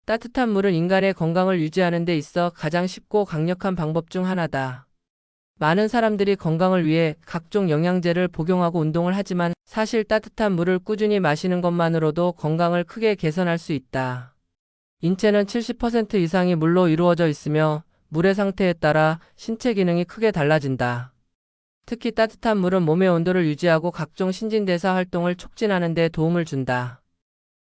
따뜻한 물은 인간의 건강을 유지하는 데 있어 가장 쉽고 강력한 방법 중 하나다. 많은 사람들이 건강을 위해 각종 영양제를 복용하고 운동을 하지만 사실 따뜻한 물을 꾸준히 마시는 것만으로도 건강을 크게 개선할 수 있다. 인체는 70% 이상이 물로 이루어져 있으며 물의 상태에 따라 신체 기능이 크게 달라진다. 특히 따뜻한 물은 몸의 온도를 유지하고 각종 신진대사 활동을 촉진하는 데 도움을 준다.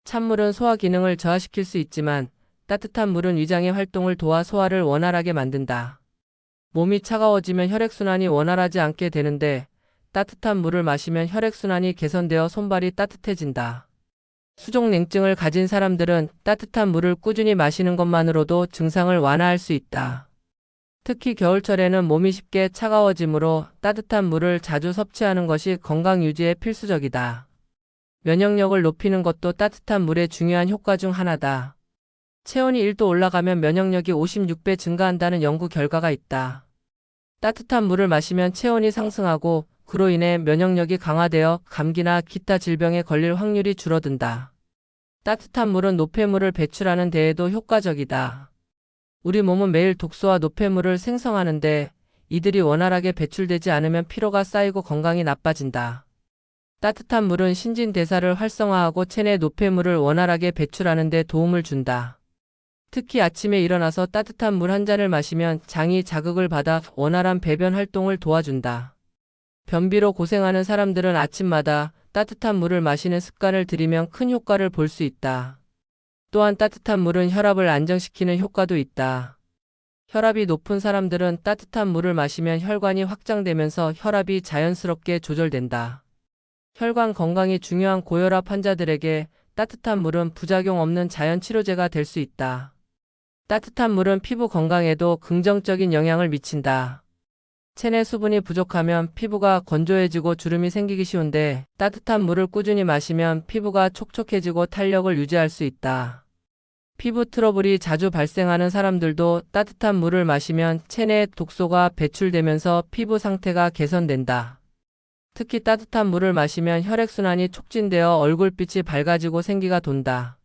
찬물은 소화 기능을 저하시킬 수 있지만 따뜻한 물은 위장의 활동을 도와 소화를 원활하게 만든다. 몸이 차가워지면 혈액순환이 원활하지 않게 되는데 따뜻한 물을 마시면 혈액순환이 개선되어 손발이 따뜻해진다. 수족냉증을 가진 사람들은 따뜻한 물을 꾸준히 마시는 것만으로도 증상을 완화할 수 있다. 특히 겨울철에는 몸이 쉽게 차가워지므로 따뜻한 물을 자주 섭취하는 것이 건강 유지에 필수적이다. 면역력을 높이는 것도 따뜻한 물의 중요한 효과 중 하나다. 체온이 1도 올라가면 면역력이 56배 증가한다는 연구 결과가 있다. 따뜻한 물을 마시면 체온이 상승하고 그로 인해 면역력이 강화되어 감기나 기타 질병에 걸릴 확률이 줄어든다. 따뜻한 물은 노폐물을 배출하는 데에도 효과적이다. 우리 몸은 매일 독소와 노폐물을 생성하는데 이들이 원활하게 배출되지 않으면 피로가 쌓이고 건강이 나빠진다. 따뜻한 물은 신진대사를 활성화하고 체내 노폐물을 원활하게 배출하는 데 도움을 준다. 특히 아침에 일어나서 따뜻한 물 한 잔을 마시면 장이 자극을 받아 원활한 배변 활동을 도와준다. 변비로 고생하는 사람들은 아침마다 따뜻한 물을 마시는 습관을 들이면 큰 효과를 볼 수 있다. 또한 따뜻한 물은 혈압을 안정시키는 효과도 있다. 혈압이 높은 사람들은 따뜻한 물을 마시면 혈관이 확장되면서 혈압이 자연스럽게 조절된다. 혈관 건강이 중요한 고혈압 환자들에게 따뜻한 물은 부작용 없는 자연 치료제가 될 수 있다. 따뜻한 물은 피부 건강에도 긍정적인 영향을 미친다. 체내 수분이 부족하면 피부가 건조해지고 주름이 생기기 쉬운데 따뜻한 물을 꾸준히 마시면 피부가 촉촉해지고 탄력을 유지할 수 있다. 피부 트러블이 자주 발생하는 사람들도 따뜻한 물을 마시면 체내 독소가 배출되면서 피부 상태가 개선된다. 특히 따뜻한 물을 마시면 혈액순환이 촉진되어 얼굴빛이 밝아지고 생기가 돈다.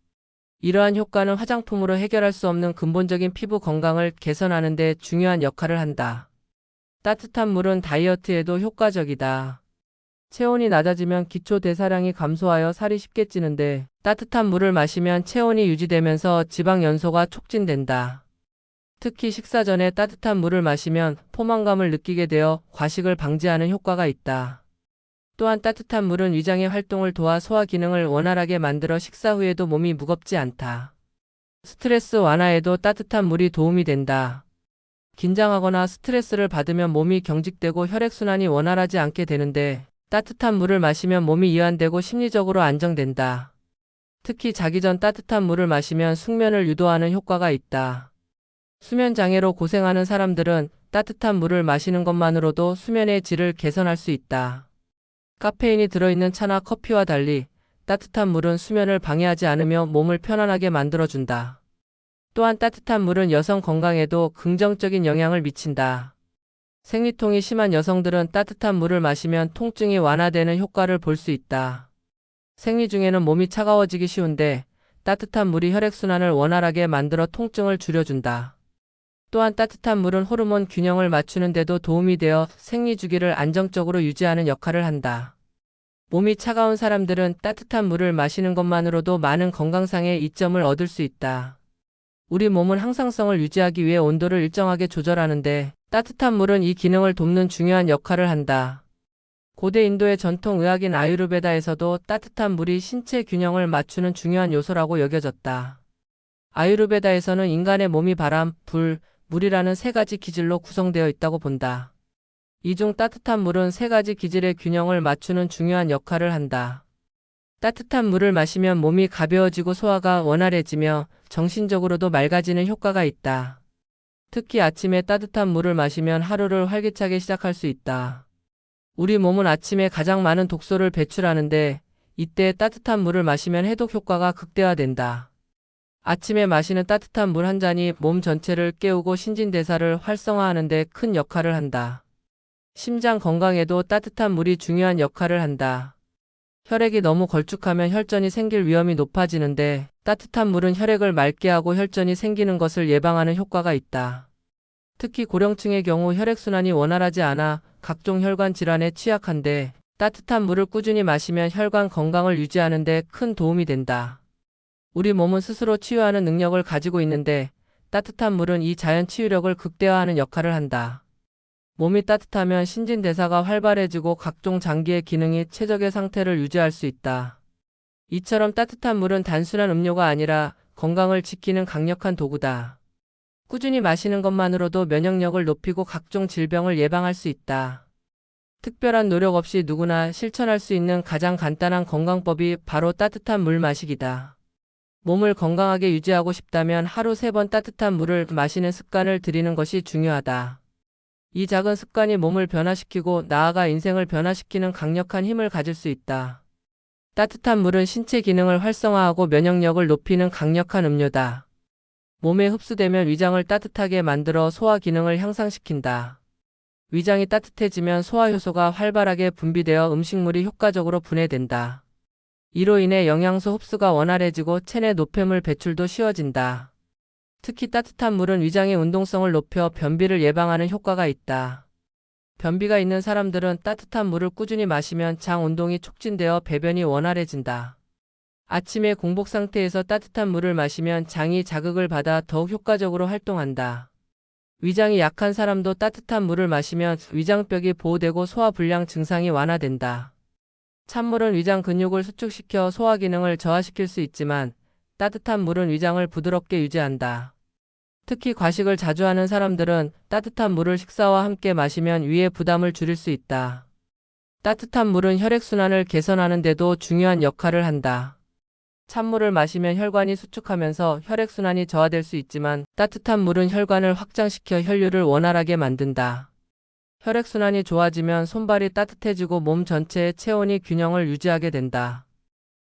이러한 효과는 화장품으로 해결할 수 없는 근본적인 피부 건강을 개선하는 데 중요한 역할을 한다. 따뜻한 물은 다이어트에도 효과적이다. 체온이 낮아지면 기초 대사량이 감소하여 살이 쉽게 찌는데 따뜻한 물을 마시면 체온이 유지되면서 지방 연소가 촉진된다. 특히 식사 전에 따뜻한 물을 마시면 포만감을 느끼게 되어 과식을 방지하는 효과가 있다. 또한 따뜻한 물은 위장의 활동을 도와 소화 기능을 원활하게 만들어 식사 후에도 몸이 무겁지 않다. 스트레스 완화에도 따뜻한 물이 도움이 된다. 긴장하거나 스트레스를 받으면 몸이 경직되고 혈액순환이 원활하지 않게 되는데 따뜻한 물을 마시면 몸이 이완되고 심리적으로 안정된다. 특히 자기 전 따뜻한 물을 마시면 숙면을 유도하는 효과가 있다. 수면 장애로 고생하는 사람들은 따뜻한 물을 마시는 것만으로도 수면의 질을 개선할 수 있다. 카페인이 들어있는 차나 커피와 달리 따뜻한 물은 수면을 방해하지 않으며 몸을 편안하게 만들어준다. 또한 따뜻한 물은 여성 건강에도 긍정적인 영향을 미친다. 생리통이 심한 여성들은 따뜻한 물을 마시면 통증이 완화되는 효과를 볼 수 있다. 생리 중에는 몸이 차가워지기 쉬운데 따뜻한 물이 혈액순환을 원활하게 만들어 통증을 줄여준다. 또한 따뜻한 물은 호르몬 균형을 맞추는 데도 도움이 되어 생리 주기를 안정적으로 유지하는 역할을 한다. 몸이 차가운 사람들은 따뜻한 물을 마시는 것만으로도 많은 건강상의 이점을 얻을 수 있다. 우리 몸은 항상성을 유지하기 위해 온도를 일정하게 조절하는데 따뜻한 물은 이 기능을 돕는 중요한 역할을 한다. 고대 인도의 전통 의학인 아유르베다에서도 따뜻한 물이 신체 균형을 맞추는 중요한 요소라고 여겨졌다. 아유르베다에서는 인간의 몸이 바람, 불, 물이라는 세 가지 기질로 구성되어 있다고 본다. 이 중 따뜻한 물은 세 가지 기질의 균형을 맞추는 중요한 역할을 한다. 따뜻한 물을 마시면 몸이 가벼워지고 소화가 원활해지며 정신적으로도 맑아지는 효과가 있다. 특히 아침에 따뜻한 물을 마시면 하루를 활기차게 시작할 수 있다. 우리 몸은 아침에 가장 많은 독소를 배출하는데 이때 따뜻한 물을 마시면 해독 효과가 극대화된다. 아침에 마시는 따뜻한 물 한 잔이 몸 전체를 깨우고 신진대사를 활성화하는 데 큰 역할을 한다. 심장 건강에도 따뜻한 물이 중요한 역할을 한다. 혈액이 너무 걸쭉하면 혈전이 생길 위험이 높아지는데 따뜻한 물은 혈액을 맑게 하고 혈전이 생기는 것을 예방하는 효과가 있다. 특히 고령층의 경우 혈액순환이 원활하지 않아 각종 혈관 질환에 취약한데 따뜻한 물을 꾸준히 마시면 혈관 건강을 유지하는 데 큰 도움이 된다. 우리 몸은 스스로 치유하는 능력을 가지고 있는데 따뜻한 물은 이 자연 치유력을 극대화하는 역할을 한다. 몸이 따뜻하면 신진대사가 활발해지고 각종 장기의 기능이 최적의 상태를 유지할 수 있다. 이처럼 따뜻한 물은 단순한 음료가 아니라 건강을 지키는 강력한 도구다. 꾸준히 마시는 것만으로도 면역력을 높이고 각종 질병을 예방할 수 있다. 특별한 노력 없이 누구나 실천할 수 있는 가장 간단한 건강법이 바로 따뜻한 물 마시기다. 몸을 건강하게 유지하고 싶다면 하루 3번 따뜻한 물을 마시는 습관을 들이는 것이 중요하다. 이 작은 습관이 몸을 변화시키고 나아가 인생을 변화시키는 강력한 힘을 가질 수 있다. 따뜻한 물은 신체 기능을 활성화하고 면역력을 높이는 강력한 음료다. 몸에 흡수되면 위장을 따뜻하게 만들어 소화 기능을 향상시킨다. 위장이 따뜻해지면 소화효소가 활발하게 분비되어 음식물이 효과적으로 분해된다. 이로 인해 영양소 흡수가 원활해지고 체내 노폐물 배출도 쉬워진다. 특히 따뜻한 물은 위장의 운동성을 높여 변비를 예방하는 효과가 있다. 변비가 있는 사람들은 따뜻한 물을 꾸준히 마시면 장 운동이 촉진되어 배변이 원활해진다. 아침에 공복 상태에서 따뜻한 물을 마시면 장이 자극을 받아 더욱 효과적으로 활동한다. 위장이 약한 사람도 따뜻한 물을 마시면 위장벽이 보호되고 소화불량 증상이 완화된다. 찬물은 위장 근육을 수축시켜 소화 기능을 저하시킬 수 있지만 따뜻한 물은 위장을 부드럽게 유지한다. 특히 과식을 자주 하는 사람들은 따뜻한 물을 식사와 함께 마시면 위의 부담을 줄일 수 있다. 따뜻한 물은 혈액순환을 개선하는 데도 중요한 역할을 한다. 찬물을 마시면 혈관이 수축하면서 혈액순환이 저하될 수 있지만 따뜻한 물은 혈관을 확장시켜 혈류를 원활하게 만든다. 혈액순환이 좋아지면 손발이 따뜻해지고 몸 전체의 체온이 균형을 유지하게 된다.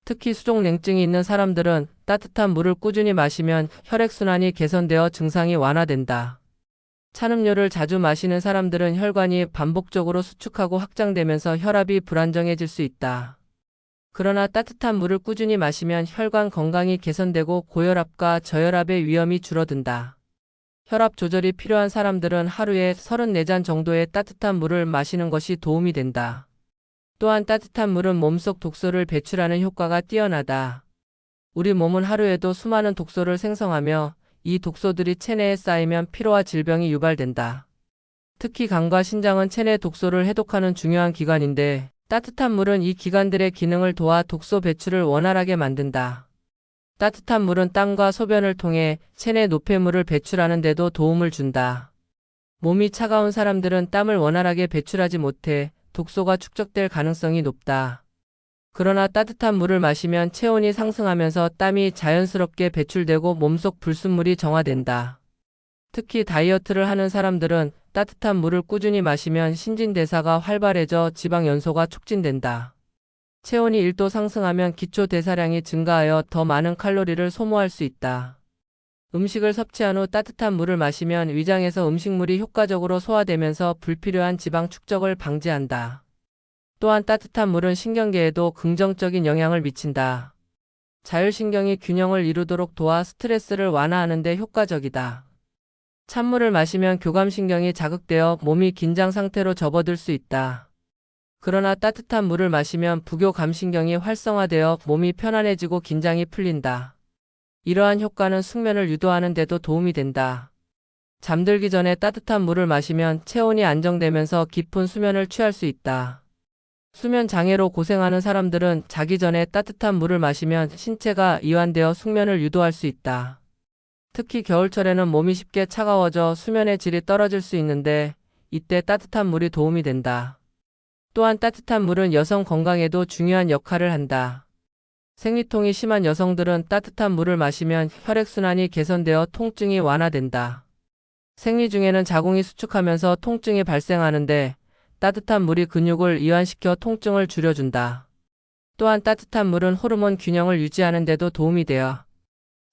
특히 수족냉증이 있는 사람들은 따뜻한 물을 꾸준히 마시면 혈액순환이 개선되어 증상이 완화된다. 찬 음료를 자주 마시는 사람들은 혈관이 반복적으로 수축하고 확장되면서 혈압이 불안정해질 수 있다. 그러나 따뜻한 물을 꾸준히 마시면 혈관 건강이 개선되고 고혈압과 저혈압의 위험이 줄어든다. 혈압 조절이 필요한 사람들은 하루에 34잔 정도의 따뜻한 물을 마시는 것이 도움이 된다. 또한 따뜻한 물은 몸속 독소를 배출하는 효과가 뛰어나다. 우리 몸은 하루에도 수많은 독소를 생성하며 이 독소들이 체내에 쌓이면 피로와 질병이 유발된다. 특히 간과 신장은 체내 독소를 해독하는 중요한 기관인데 따뜻한 물은 이 기관들의 기능을 도와 독소 배출을 원활하게 만든다. 따뜻한 물은 땀과 소변을 통해 체내 노폐물을 배출하는 데도 도움을 준다. 몸이 차가운 사람들은 땀을 원활하게 배출하지 못해 독소가 축적될 가능성이 높다. 그러나 따뜻한 물을 마시면 체온이 상승하면서 땀이 자연스럽게 배출되고 몸속 불순물이 정화된다. 특히 다이어트를 하는 사람들은 따뜻한 물을 꾸준히 마시면 신진대사가 활발해져 지방 연소가 촉진된다. 체온이 1도 상승하면 기초 대사량이 증가하여 더 많은 칼로리를 소모할 수 있다. 음식을 섭취한 후 따뜻한 물을 마시면 위장에서 음식물이 효과적으로 소화되면서 불필요한 지방 축적을 방지한다. 또한 따뜻한 물은 신경계에도 긍정적인 영향을 미친다. 자율신경이 균형을 이루도록 도와 스트레스를 완화하는 데 효과적이다. 찬물을 마시면 교감신경이 자극되어 몸이 긴장 상태로 접어들 수 있다. 그러나 따뜻한 물을 마시면 부교감신경이 활성화되어 몸이 편안해지고 긴장이 풀린다. 이러한 효과는 숙면을 유도하는 데도 도움이 된다. 잠들기 전에 따뜻한 물을 마시면 체온이 안정되면서 깊은 수면을 취할 수 있다. 수면 장애로 고생하는 사람들은 자기 전에 따뜻한 물을 마시면 신체가 이완되어 숙면을 유도할 수 있다. 특히 겨울철에는 몸이 쉽게 차가워져 수면의 질이 떨어질 수 있는데 이때 따뜻한 물이 도움이 된다. 또한 따뜻한 물은 여성 건강에도 중요한 역할을 한다. 생리통이 심한 여성들은 따뜻한 물을 마시면 혈액순환이 개선되어 통증이 완화된다. 생리 중에는 자궁이 수축하면서 통증이 발생하는데 따뜻한 물이 근육을 이완시켜 통증을 줄여준다. 또한 따뜻한 물은 호르몬 균형을 유지하는 데도 도움이 되어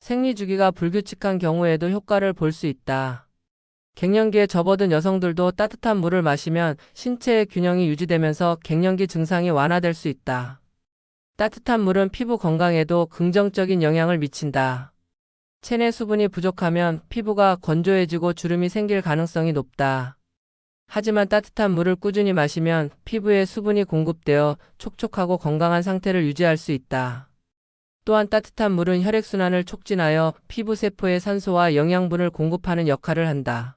생리 주기가 불규칙한 경우에도 효과를 볼 수 있다. 갱년기에 접어든 여성들도 따뜻한 물을 마시면 신체의 균형이 유지되면서 갱년기 증상이 완화될 수 있다. 따뜻한 물은 피부 건강에도 긍정적인 영향을 미친다. 체내 수분이 부족하면 피부가 건조해지고 주름이 생길 가능성이 높다. 하지만 따뜻한 물을 꾸준히 마시면 피부에 수분이 공급되어 촉촉하고 건강한 상태를 유지할 수 있다. 또한 따뜻한 물은 혈액순환을 촉진하여 피부 세포에 산소와 영양분을 공급하는 역할을 한다.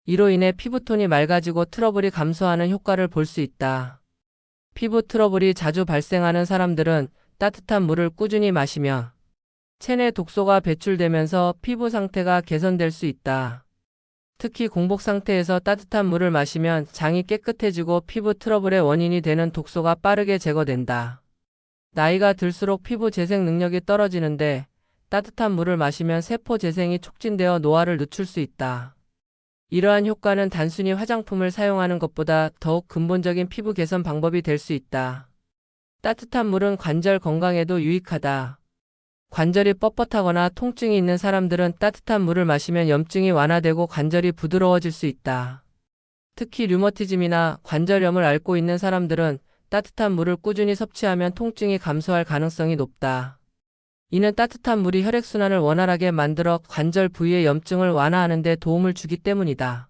이로 인해 피부톤이 맑아지고 트러블이 감소하는 효과를 볼 수 있다. 피부 트러블이 자주 발생하는 사람들은 따뜻한 물을 꾸준히 마시며 체내 독소가 배출되면서 피부 상태가 개선될 수 있다. 특히 공복 상태에서 따뜻한 물을 마시면 장이 깨끗해지고 피부 트러블의 원인이 되는 독소가 빠르게 제거된다. 나이가 들수록 피부 재생 능력이 떨어지는데 따뜻한 물을 마시면 세포 재생이 촉진되어 노화를 늦출 수 있다. 이러한 효과는 단순히 화장품을 사용하는 것보다 더욱 근본적인 피부 개선 방법이 될 수 있다. 따뜻한 물은 관절 건강에도 유익하다. 관절이 뻣뻣하거나 통증이 있는 사람들은 따뜻한 물을 마시면 염증이 완화되고 관절이 부드러워질 수 있다. 특히 류머티즘이나 관절염을 앓고 있는 사람들은 따뜻한 물을 꾸준히 섭취하면 통증이 감소할 가능성이 높다. 이는 따뜻한 물이 혈액순환을 원활하게 만들어 관절 부위의 염증을 완화하는 데 도움을 주기 때문이다.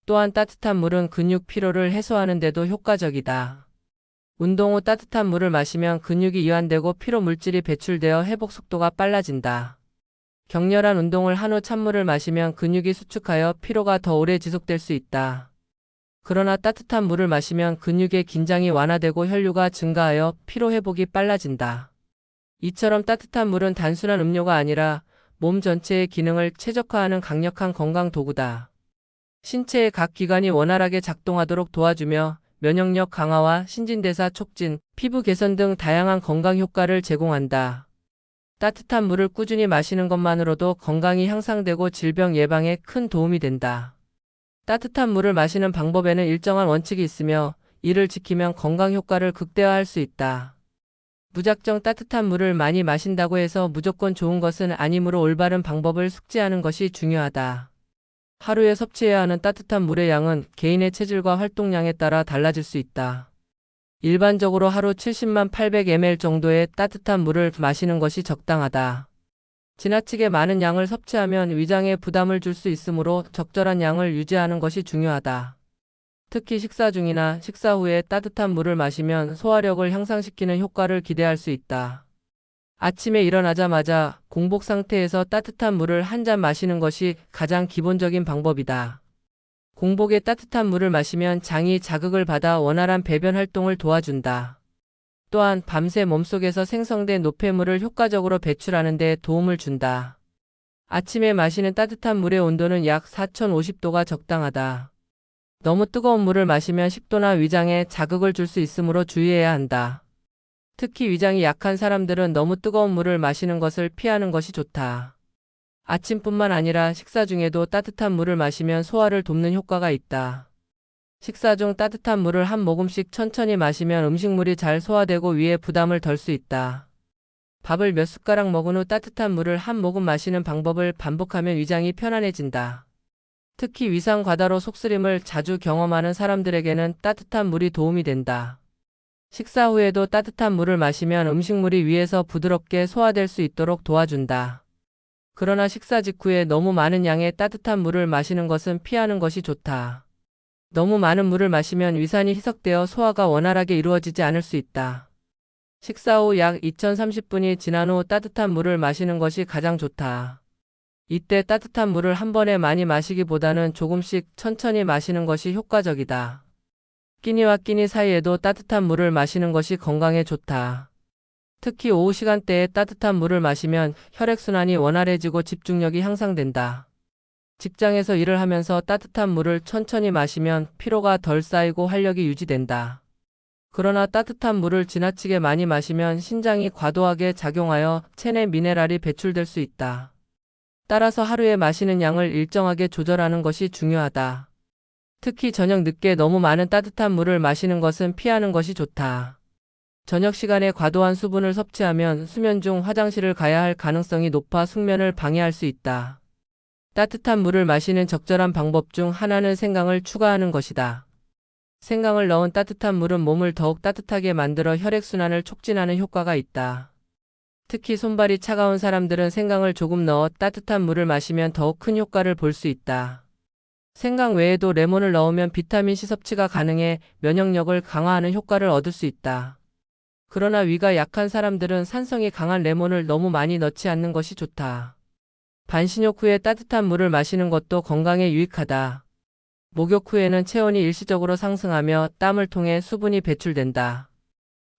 또한 따뜻한 물은 근육 피로를 해소하는 데도 효과적이다. 운동 후 따뜻한 물을 마시면 근육이 이완되고 피로 물질이 배출되어 회복 속도가 빨라진다. 격렬한 운동을 한 후 찬물을 마시면 근육이 수축하여 피로가 더 오래 지속될 수 있다. 그러나 따뜻한 물을 마시면 근육의 긴장이 완화되고 혈류가 증가하여 피로 회복이 빨라진다. 이처럼 따뜻한 물은 단순한 음료가 아니라 몸 전체의 기능을 최적화하는 강력한 건강 도구다. 신체의 각 기관이 원활하게 작동하도록 도와주며 면역력 강화와 신진대사 촉진, 피부 개선 등 다양한 건강 효과를 제공한다. 따뜻한 물을 꾸준히 마시는 것만으로도 건강이 향상되고 질병 예방에 큰 도움이 된다. 따뜻한 물을 마시는 방법에는 일정한 원칙이 있으며 이를 지키면 건강 효과를 극대화할 수 있다. 무작정 따뜻한 물을 많이 마신다고 해서 무조건 좋은 것은 아니므로 올바른 방법을 숙지하는 것이 중요하다. 하루에 섭취해야 하는 따뜻한 물의 양은 개인의 체질과 활동량에 따라 달라질 수 있다. 일반적으로 하루 70만 800ml 정도의 따뜻한 물을 마시는 것이 적당하다. 지나치게 많은 양을 섭취하면 위장에 부담을 줄 수 있으므로 적절한 양을 유지하는 것이 중요하다. 특히 식사 중이나 식사 후에 따뜻한 물을 마시면 소화력을 향상시키는 효과를 기대할 수 있다. 아침에 일어나자마자 공복 상태에서 따뜻한 물을 한 잔 마시는 것이 가장 기본적인 방법이다. 공복에 따뜻한 물을 마시면 장이 자극을 받아 원활한 배변 활동을 도와준다. 또한 밤새 몸속에서 생성된 노폐물을 효과적으로 배출하는 데 도움을 준다. 아침에 마시는 따뜻한 물의 온도는 약 4050도가 적당하다. 너무 뜨거운 물을 마시면 식도나 위장에 자극을 줄 수 있으므로 주의해야 한다. 특히 위장이 약한 사람들은 너무 뜨거운 물을 마시는 것을 피하는 것이 좋다. 아침뿐만 아니라 식사 중에도 따뜻한 물을 마시면 소화를 돕는 효과가 있다. 식사 중 따뜻한 물을 한 모금씩 천천히 마시면 음식물이 잘 소화되고 위에 부담을 덜 수 있다. 밥을 몇 숟가락 먹은 후 따뜻한 물을 한 모금 마시는 방법을 반복하면 위장이 편안해진다. 특히 위상 과다로 속쓰림을 자주 경험하는 사람들에게는 따뜻한 물이 도움이 된다. 식사 후에도 따뜻한 물을 마시면 음식물이 위에서 부드럽게 소화될 수 있도록 도와준다. 그러나 식사 직후에 너무 많은 양의 따뜻한 물을 마시는 것은 피하는 것이 좋다. 너무 많은 물을 마시면 위산이 희석되어 소화가 원활하게 이루어지지 않을 수 있다. 식사 후 약 2030분이 지난 후 따뜻한 물을 마시는 것이 가장 좋다. 이때 따뜻한 물을 한 번에 많이 마시기보다는 조금씩 천천히 마시는 것이 효과적이다. 끼니와 끼니 사이에도 따뜻한 물을 마시는 것이 건강에 좋다. 특히 오후 시간대에 따뜻한 물을 마시면 혈액순환이 원활해지고 집중력이 향상된다. 직장에서 일을 하면서 따뜻한 물을 천천히 마시면 피로가 덜 쌓이고 활력이 유지된다. 그러나 따뜻한 물을 지나치게 많이 마시면 신장이 과도하게 작용하여 체내 미네랄이 배출될 수 있다. 따라서 하루에 마시는 양을 일정하게 조절하는 것이 중요하다. 특히 저녁 늦게 너무 많은 따뜻한 물을 마시는 것은 피하는 것이 좋다. 저녁 시간에 과도한 수분을 섭취하면 수면 중 화장실을 가야 할 가능성이 높아 숙면을 방해할 수 있다. 따뜻한 물을 마시는 적절한 방법 중 하나는 생강을 추가하는 것이다. 생강을 넣은 따뜻한 물은 몸을 더욱 따뜻하게 만들어 혈액순환을 촉진하는 효과가 있다. 특히 손발이 차가운 사람들은 생강을 조금 넣어 따뜻한 물을 마시면 더욱 큰 효과를 볼 수 있다. 생강 외에도 레몬을 넣으면 비타민C 섭취가 가능해 면역력을 강화하는 효과를 얻을 수 있다. 그러나 위가 약한 사람들은 산성이 강한 레몬을 너무 많이 넣지 않는 것이 좋다. 반신욕 후에 따뜻한 물을 마시는 것도 건강에 유익하다. 목욕 후에는 체온이 일시적으로 상승하며 땀을 통해 수분이 배출된다.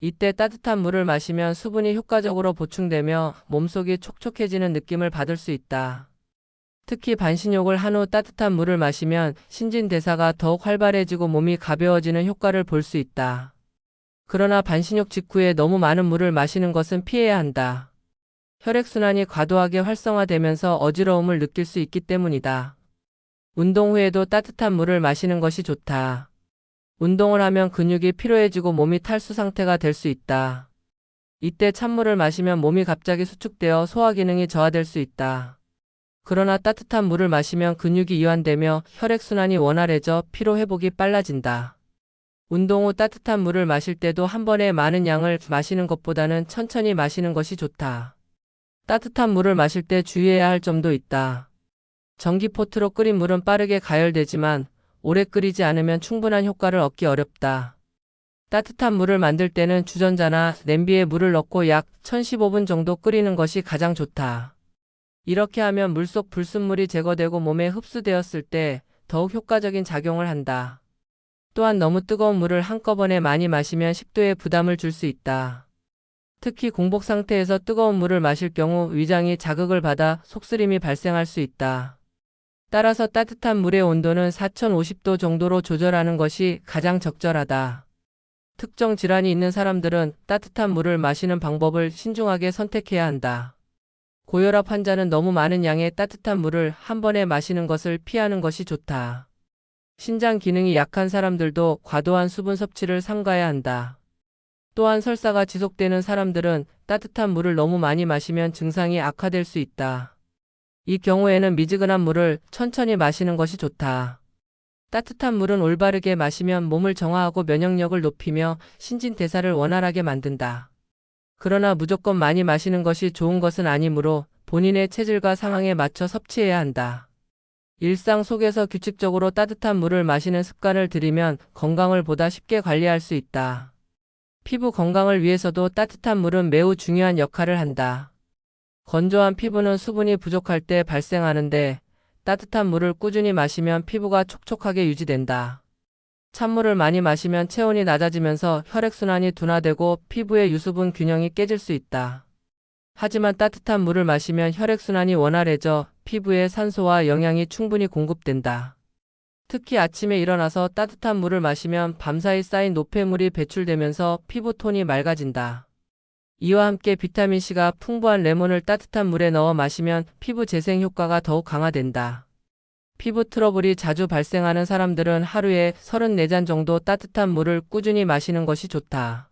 이때 따뜻한 물을 마시면 수분이 효과적으로 보충되며 몸속이 촉촉해지는 느낌을 받을 수 있다. 특히 반신욕을 한 후 따뜻한 물을 마시면 신진대사가 더욱 활발해지고 몸이 가벼워지는 효과를 볼 수 있다. 그러나 반신욕 직후에 너무 많은 물을 마시는 것은 피해야 한다. 혈액순환이 과도하게 활성화되면서 어지러움을 느낄 수 있기 때문이다. 운동 후에도 따뜻한 물을 마시는 것이 좋다. 운동을 하면 근육이 피로해지고 몸이 탈수 상태가 될 수 있다. 이때 찬물을 마시면 몸이 갑자기 수축되어 소화 기능이 저하될 수 있다. 그러나 따뜻한 물을 마시면 근육이 이완되며 혈액순환이 원활해져 피로 회복이 빨라진다. 운동 후 따뜻한 물을 마실 때도 한 번에 많은 양을 마시는 것보다는 천천히 마시는 것이 좋다. 따뜻한 물을 마실 때 주의해야 할 점도 있다. 전기포트로 끓인 물은 빠르게 가열되지만 오래 끓이지 않으면 충분한 효과를 얻기 어렵다. 따뜻한 물을 만들 때는 주전자나 냄비에 물을 넣고 약 1015분 정도 끓이는 것이 가장 좋다. 이렇게 하면 물 속 불순물이 제거되고 몸에 흡수되었을 때 더욱 효과적인 작용을 한다. 또한 너무 뜨거운 물을 한꺼번에 많이 마시면 식도에 부담을 줄 수 있다. 특히 공복 상태에서 뜨거운 물을 마실 경우 위장이 자극을 받아 속쓰림이 발생할 수 있다. 따라서 따뜻한 물의 온도는 4050도 정도로 조절하는 것이 가장 적절하다. 특정 질환이 있는 사람들은 따뜻한 물을 마시는 방법을 신중하게 선택해야 한다. 고혈압 환자는 너무 많은 양의 따뜻한 물을 한 번에 마시는 것을 피하는 것이 좋다. 신장 기능이 약한 사람들도 과도한 수분 섭취를 삼가야 한다. 또한 설사가 지속되는 사람들은 따뜻한 물을 너무 많이 마시면 증상이 악화될 수 있다. 이 경우에는 미지근한 물을 천천히 마시는 것이 좋다. 따뜻한 물은 올바르게 마시면 몸을 정화하고 면역력을 높이며 신진대사를 원활하게 만든다. 그러나 무조건 많이 마시는 것이 좋은 것은 아니므로 본인의 체질과 상황에 맞춰 섭취해야 한다. 일상 속에서 규칙적으로 따뜻한 물을 마시는 습관을 들이면 건강을 보다 쉽게 관리할 수 있다. 피부 건강을 위해서도 따뜻한 물은 매우 중요한 역할을 한다. 건조한 피부는 수분이 부족할 때 발생하는데 따뜻한 물을 꾸준히 마시면 피부가 촉촉하게 유지된다. 찬물을 많이 마시면 체온이 낮아지면서 혈액순환이 둔화되고 피부의 유수분 균형이 깨질 수 있다. 하지만 따뜻한 물을 마시면 혈액순환이 원활해져 피부에 산소와 영양이 충분히 공급된다. 특히 아침에 일어나서 따뜻한 물을 마시면 밤사이 쌓인 노폐물이 배출되면서 피부톤이 맑아진다. 이와 함께 비타민C가 풍부한 레몬을 따뜻한 물에 넣어 마시면 피부 재생 효과가 더욱 강화된다. 피부 트러블이 자주 발생하는 사람들은 하루에 34잔 정도 따뜻한 물을 꾸준히 마시는 것이 좋다.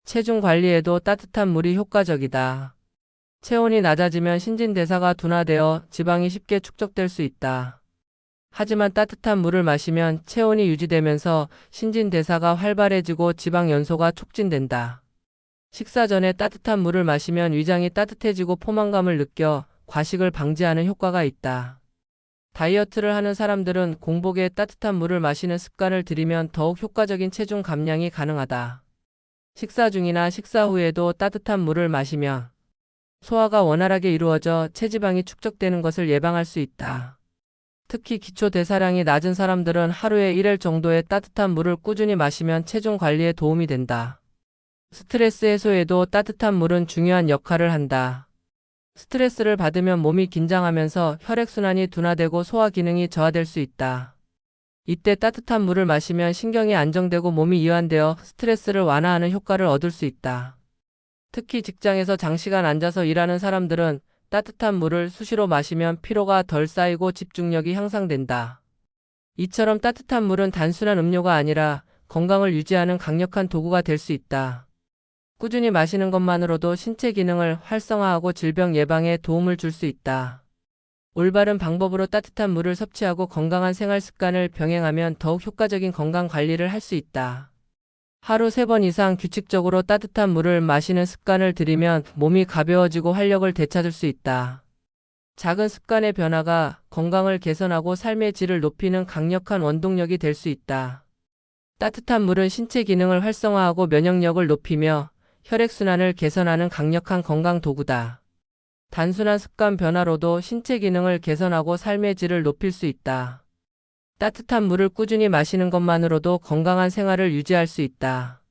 체중 관리에도 따뜻한 물이 효과적이다. 체온이 낮아지면 신진대사가 둔화되어 지방이 쉽게 축적될 수 있다. 하지만 따뜻한 물을 마시면 체온이 유지되면서 신진대사가 활발해지고 지방 연소가 촉진된다. 식사 전에 따뜻한 물을 마시면 위장이 따뜻해지고 포만감을 느껴 과식을 방지하는 효과가 있다. 다이어트를 하는 사람들은 공복에 따뜻한 물을 마시는 습관을 들이면 더욱 효과적인 체중 감량이 가능하다. 식사 중이나 식사 후에도 따뜻한 물을 마시면 소화가 원활하게 이루어져 체지방이 축적되는 것을 예방할 수 있다. 특히 기초 대사량이 낮은 사람들은 하루에 1회 정도의 따뜻한 물을 꾸준히 마시면 체중 관리에 도움이 된다. 스트레스 해소에도 따뜻한 물은 중요한 역할을 한다. 스트레스를 받으면 몸이 긴장하면서 혈액순환이 둔화되고 소화 기능이 저하될 수 있다. 이때 따뜻한 물을 마시면 신경이 안정되고 몸이 이완되어 스트레스를 완화하는 효과를 얻을 수 있다. 특히 직장에서 장시간 앉아서 일하는 사람들은 따뜻한 물을 수시로 마시면 피로가 덜 쌓이고 집중력이 향상된다. 이처럼 따뜻한 물은 단순한 음료가 아니라 건강을 유지하는 강력한 도구가 될 수 있다. 꾸준히 마시는 것만으로도 신체 기능을 활성화하고 질병 예방에 도움을 줄 수 있다. 올바른 방법으로 따뜻한 물을 섭취하고 건강한 생활 습관을 병행하면 더욱 효과적인 건강 관리를 할 수 있다. 하루 3번 이상 규칙적으로 따뜻한 물을 마시는 습관을 들이면 몸이 가벼워지고 활력을 되찾을 수 있다. 작은 습관의 변화가 건강을 개선하고 삶의 질을 높이는 강력한 원동력이 될 수 있다. 따뜻한 물은 신체 기능을 활성화하고 면역력을 높이며 혈액순환을 개선하는 강력한 건강 도구다. 단순한 습관 변화로도 신체 기능을 개선하고 삶의 질을 높일 수 있다. 따뜻한 물을 꾸준히 마시는 것만으로도 건강한 생활을 유지할 수 있다.